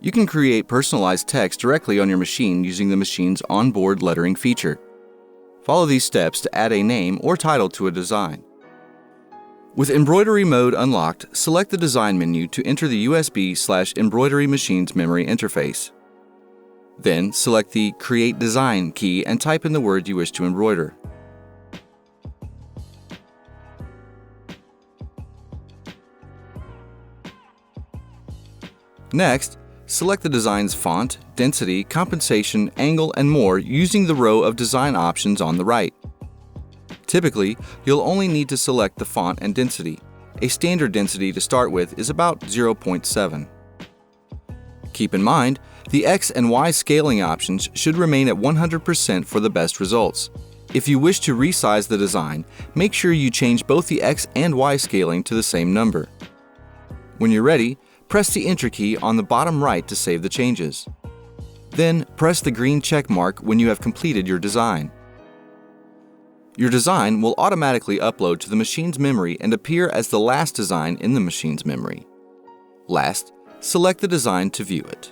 You can create personalized text directly on your machine using the machine's onboard lettering feature. Follow these steps to add a name or title to a design. With embroidery mode unlocked, select the design menu to enter the USB/embroidery machine's memory interface. Then, select the Create Design key and type in the word you wish to embroider. Next, select the design's font, density, compensation, angle, and more using the row of design options on the right. Typically, you'll only need to select the font and density. A standard density to start with is about 0.7. Keep in mind, the X and Y scaling options should remain at 100% for the best results. If you wish to resize the design, make sure you change both the X and Y scaling to the same number. When you're ready, press the Enter key on the bottom right to save the changes. Then, press the green check mark when you have completed your design. Your design will automatically upload to the machine's memory and appear as the last design in the machine's memory. Last, select the design to view it.